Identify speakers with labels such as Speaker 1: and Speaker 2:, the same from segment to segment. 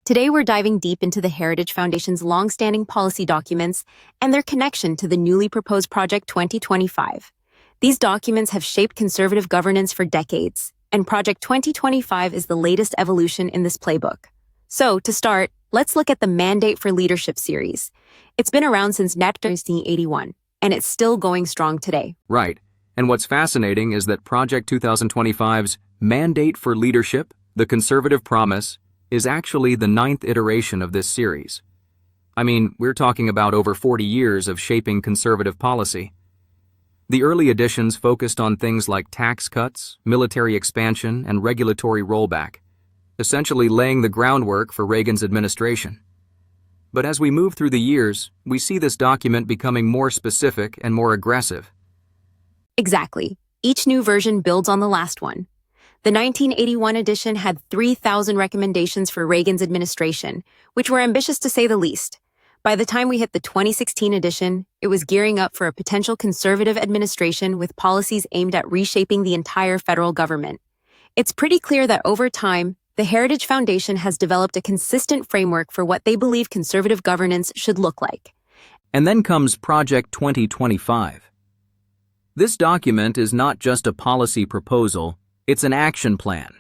Speaker 1: Today we're diving deep into the Heritage Foundation's long-standing policy documents and their connection to the newly proposed Project 2025. These documents have shaped conservative governance for decades, and Project 2025 is the latest evolution in this playbook. So, to start, let's look at the Mandate for Leadership series. It's been around since 1981, and it's still going strong today.
Speaker 2: Right. And what's fascinating is that Project 2025's Mandate for Leadership, the Conservative Promise, is actually the 9th iteration of this series. I mean, we're talking about over 40 years of shaping conservative policy. The early editions focused on things like tax cuts, military expansion, and regulatory rollback, essentially laying the groundwork for Reagan's administration. But as we move through the years, we see this document becoming more specific and more aggressive.
Speaker 1: Exactly. Each new version builds on the last one. The 1981 edition had 3,000 recommendations for Reagan's administration, which were ambitious to say the least. By the time we hit the 2016 edition, it was gearing up for a potential conservative administration with policies aimed at reshaping the entire federal government. It's pretty clear that over time, the Heritage Foundation has developed a consistent framework for what they believe conservative governance should look like.
Speaker 2: And then comes Project 2025. This document is not just a policy proposal, it's an action plan,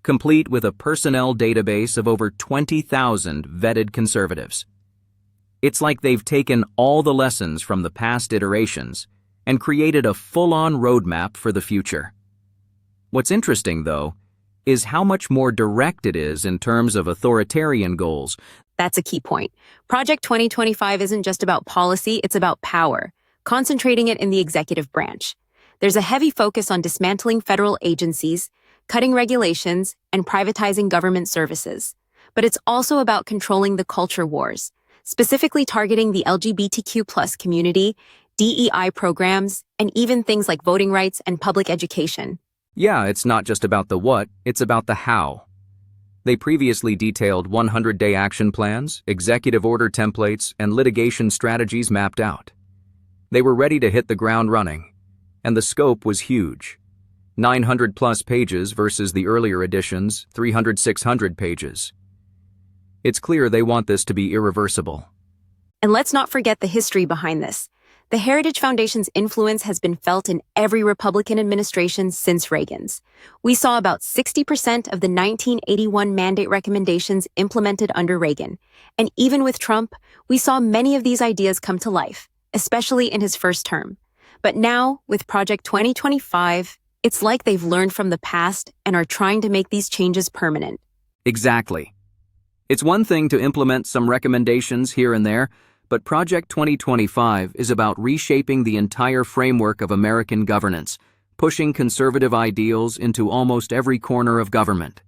Speaker 2: complete with a personnel database of over 20,000 vetted conservatives. It's like they've taken all the lessons from the past iterations and created a full-on roadmap for the future. What's interesting, though, is how much more direct it is in terms of authoritarian goals.
Speaker 1: That's a key point. Project 2025 isn't just about policy, it's about power, concentrating it in the executive branch. There's a heavy focus on dismantling federal agencies, cutting regulations, and privatizing government services. But it's also about controlling the culture wars, specifically targeting the LGBTQ+ community, DEI programs, and even things like voting rights and public education.
Speaker 2: Yeah, it's not just about the what, it's about the how. They previously detailed 100-day action plans, executive order templates, and litigation strategies mapped out. They were ready to hit the ground running. And the scope was huge. 900+ pages versus the earlier editions, 300-600 pages. It's clear they want this to be irreversible.
Speaker 1: And let's not forget the history behind this. The Heritage Foundation's influence has been felt in every Republican administration since Reagan's. We saw about 60% of the 1981 mandate recommendations implemented under Reagan. And even with Trump, we saw many of these ideas come to life, especially in his first term. But now, with Project 2025, it's like they've learned from the past and are trying to make these changes permanent.
Speaker 2: Exactly. It's one thing to implement some recommendations here and there, but Project 2025 is about reshaping the entire framework of American governance, pushing conservative ideals into almost every corner of government.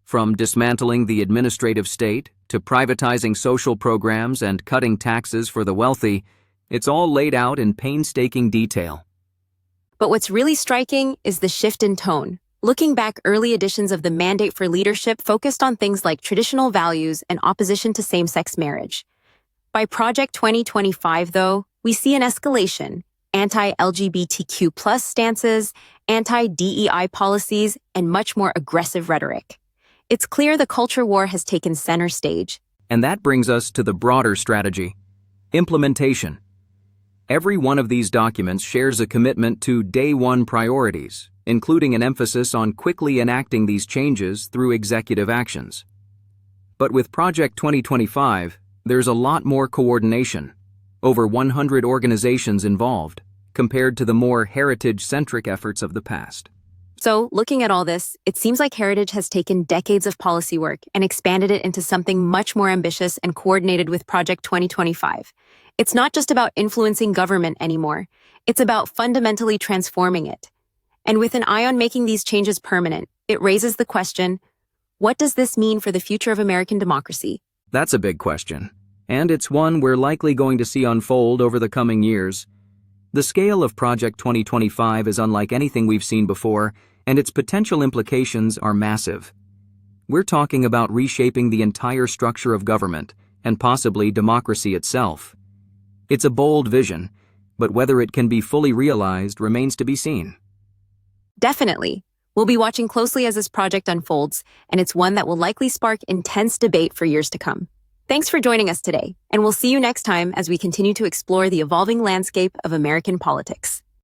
Speaker 2: From dismantling the administrative state to privatizing social programs and cutting taxes for the wealthy, it's all laid out in painstaking detail.
Speaker 1: But what's really striking is the shift in tone. Looking back, early editions of the Mandate for Leadership focused on things like traditional values and opposition to same-sex marriage. By Project 2025, though, we see an escalation: anti-LGBTQ+ stances, anti-DEI policies, and much more aggressive rhetoric. It's clear the culture war has taken center stage.
Speaker 2: And that brings us to the broader strategy: implementation. Every one of these documents shares a commitment to day one priorities, including an emphasis on quickly enacting these changes through executive actions. But with Project 2025, there's a lot more coordination, over 100 organizations involved, compared to the more heritage-centric efforts of the past.
Speaker 1: So, looking at all this, it seems like Heritage has taken decades of policy work and expanded it into something much more ambitious and coordinated with Project 2025. It's not just about influencing government anymore. It's about fundamentally transforming it. And with an eye on making these changes permanent, it raises the question, what does this mean for the future of American democracy?
Speaker 2: That's a big question, and it's one we're likely going to see unfold over the coming years. The scale of Project 2025 is unlike anything we've seen before, and its potential implications are massive. We're talking about reshaping the entire structure of government, and possibly democracy itself. It's a bold vision, but whether it can be fully realized remains to be seen.
Speaker 1: Definitely. We'll be watching closely as this project unfolds, and it's one that will likely spark intense debate for years to come. Thanks for joining us today, and we'll see you next time as we continue to explore the evolving landscape of American politics.